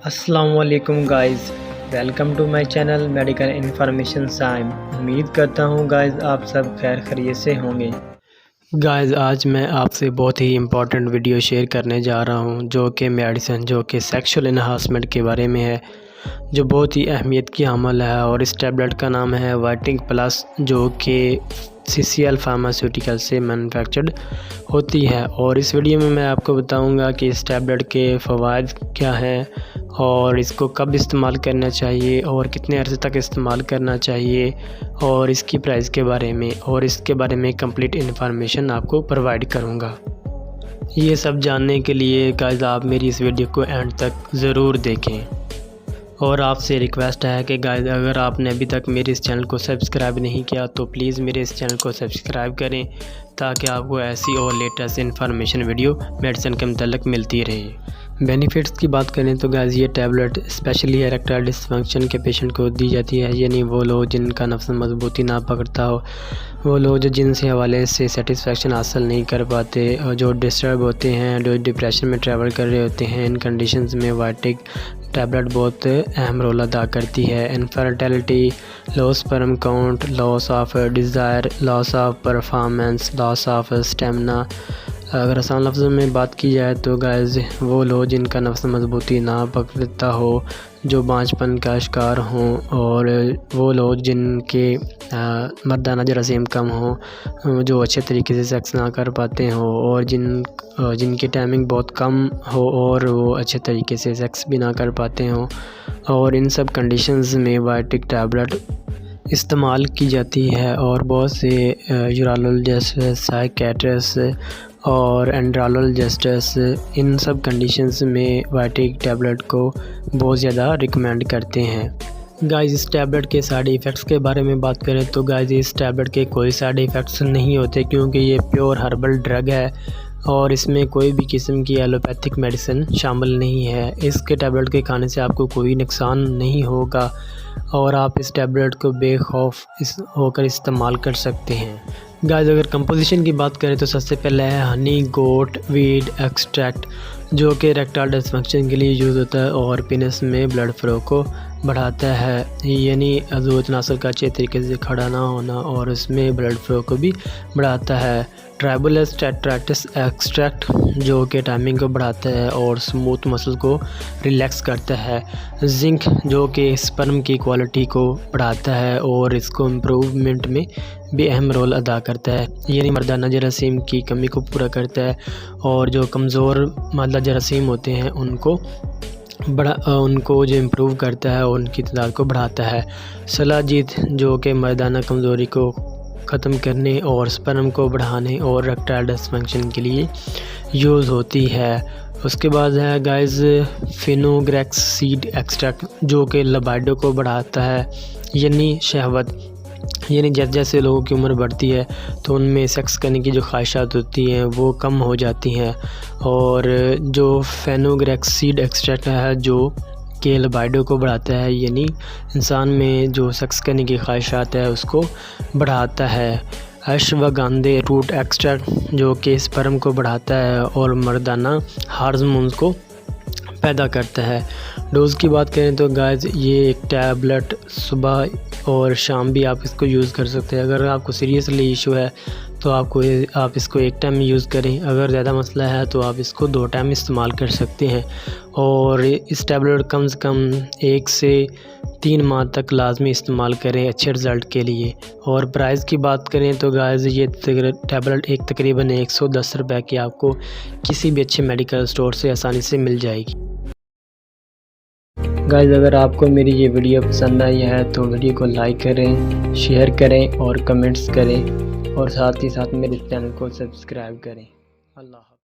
السلام علیکم guys, welcome to my channel medical information Saim. امید کرتا ہوں گائز آپ سب خیر خیریت سے ہوں گے۔ گائز آج میں آپ سے بہت ہی امپورٹنٹ ویڈیو شیئر کرنے جا رہا ہوں جو کہ میڈیسن جو کہ سیکشول انہانسمنٹ کے بارے میں ہے، جو بہت ہی اہمیت کی حامل ہے، اور اس ٹیبلٹ کا نام ہے وائٹنگ پلس، جو کہ CCL فارماسیوٹیکل سے مینوفیکچرڈ ہوتی ہے۔ اور اس ویڈیو میں آپ کو بتاؤں گا کہ اس ٹیبلٹ کے فوائد کیا ہیں، اور اس کو کب استعمال کرنا چاہیے اور کتنے عرصے تک استعمال کرنا چاہیے، اور اس کی پرائس کے بارے میں، اور اس کے بارے میں کمپلیٹ انفارمیشن آپ کو پرووائڈ کروں گا۔ یہ سب جاننے کے لیے گائز آپ میری اس ویڈیو کو اینڈ تک ضرور دیکھیں، اور آپ سے ریکویسٹ ہے کہ گائز اگر آپ نے ابھی تک میرے اس چینل کو سبسکرائب نہیں کیا تو پلیز میرے اس چینل کو سبسکرائب کریں، تاکہ آپ کو ایسی اور لیٹسٹ انفارمیشن ویڈیو میڈیسن کے متعلق ملتی رہے۔ بینیفٹس کی بات کریں تو گائز یہ ٹیبلٹ اسپیشلی اریکٹائل ڈسفنکشن کے پیشنٹ کو دی جاتی ہے، یعنی وہ لوگ جن کا نفس مضبوطی نہ پکڑتا ہو، وہ لوگ جو جن سے حوالے سے سیٹسفیکشن حاصل نہیں کر پاتے، اور جو ڈسٹرب ہوتے ہیں، جو ڈپریشن میں ٹریول کر رہے ہوتے ہیں، ان کنڈیشنز میں وائٹنگ ٹیبلٹ بہت اہم رول ادا کرتی ہے۔ Infertility, low sperm count, loss of desire, loss of performance, loss of stamina. اگر آسان لفظوں میں بات کی جائے تو گائز وہ لوگ جن کا نفس مضبوطی نہ پکڑتا ہو، جو بانجھ پن کا شکار ہوں، اور وہ لوگ جن کے مردانہ جراثیم کم ہوں، جو اچھے طریقے سے سیکس نہ کر پاتے ہوں، اور جن کی ٹائمنگ بہت کم ہو اور وہ اچھے طریقے سے سیکس بھی نہ کر پاتے ہوں، اور ان سب کنڈیشنز میں وائٹنگ ٹیبلٹ استعمال کی جاتی ہے۔ اور بہت سے یورولوجسٹ، سائیکیٹرسٹ اور اینڈرالوجسٹس ان سب کنڈیشنز میں وائٹنگ ٹیبلٹ کو بہت زیادہ ریکمینڈ کرتے ہیں۔ گائز اس ٹیبلٹ کے سائیڈ ایفیکٹس کے بارے میں بات کریں تو گائز اس ٹیبلٹ کے کوئی سائیڈ ایفیکٹس نہیں ہوتے، کیونکہ یہ پیور ہربل ڈرگ ہے، اور اس میں کوئی بھی قسم کی ایلوپیتھک میڈیسن شامل نہیں ہے۔ اس کے ٹیبلٹ کے کھانے سے آپ کو کوئی نقصان نہیں ہوگا، اور آپ اس ٹیبلٹ کو بے خوف ہو کر استعمال کر سکتے ہیں۔ گائز اگر کمپوزیشن کی بات کریں تو سب سے پہلے ہے ہنی گوٹ ویڈ ایکسٹریکٹ، جو کہ اریکٹائل ڈسفنکشن کے لیے یوز ہوتا ہے اور پینس میں بلڈ فلو کو بڑھاتا ہے، یعنی عضو تناسل کا اچھے طریقے سے کھڑا نہ ہونا، اور اس میں بلڈ فلو کو بھی بڑھاتا ہے۔ ٹرائبولس ٹیٹرائٹس ایکسٹریکٹ، جو کہ ٹائمنگ کو بڑھاتا ہے اور سموتھ مسل کو ریلیکس کرتا ہے۔ زنک، جو کہ سپرم کی کوالٹی کو بڑھاتا ہے اور اس کو امپروومنٹ میں بھی اہم رول ادا کرتا ہے، یعنی مردانہ جراثیم کی کمی کو پورا کرتا ہے، اور جو کمزور مادہ جراثیم ہوتے ہیں ان کو جو امپروو کرتا ہے اور ان کی تعداد کو بڑھاتا ہے۔ سلاجیت، جو کہ مردانہ کمزوری کو ختم کرنے اور سپرم کو بڑھانے اور اریکٹائل ڈسفنکشن کے لیے یوز ہوتی ہے۔ اس کے بعد ہے گائز فینوگریکس سیڈ ایکسٹریکٹ، جو کہ لبائڈو کو بڑھاتا ہے، یعنی شہوت، یعنی جیسے جیسے لوگوں کی عمر بڑھتی ہے تو ان میں سیکس کرنے کی جو خواہشات ہوتی ہیں وہ کم ہو جاتی ہیں، اور جو فینوگریکس سیڈ ایکسٹریکٹ ہے جو کہ لبائڈو کو بڑھاتا ہے، یعنی انسان میں جو سیکس کرنے کی خواہشات ہے اس کو بڑھاتا ہے۔ اشواگاندھے روٹ ایکسٹریکٹ، جو کہ سپرم کو بڑھاتا ہے اور مردانہ ہارمونز کو پیدا کرتا ہے۔ ڈوز کی بات کریں تو گائز یہ ایک ٹیبلٹ صبح اور شام بھی آپ اس کو یوز کر سکتے ہیں۔ اگر آپ کو سیریسلی ایشو ہے تو آپ اس کو ایک ٹائم یوز کریں، اگر زیادہ مسئلہ ہے تو آپ اس کو 2 ٹائم استعمال کر سکتے ہیں، اور اس ٹیبلٹ کم سے کم 1 سے 3 ماہ تک لازمی استعمال کریں اچھے رزلٹ کے لیے۔ اور پرائز کی بات کریں تو گائز یہ ٹیبلٹ تقریباً 110 روپے کی آپ کو کسی بھی اچھے میڈیکل اسٹور سے آسانی سے مل جائے گی۔ گائز اگر آپ کو میری یہ ویڈیو پسند آئی ہے تو ویڈیو کو لائک کریں، شیئر کریں اور کمنٹس کریں، اور ساتھ ہی ساتھ میرے چینل کو سبسکرائب کریں۔ اللہ حافظ۔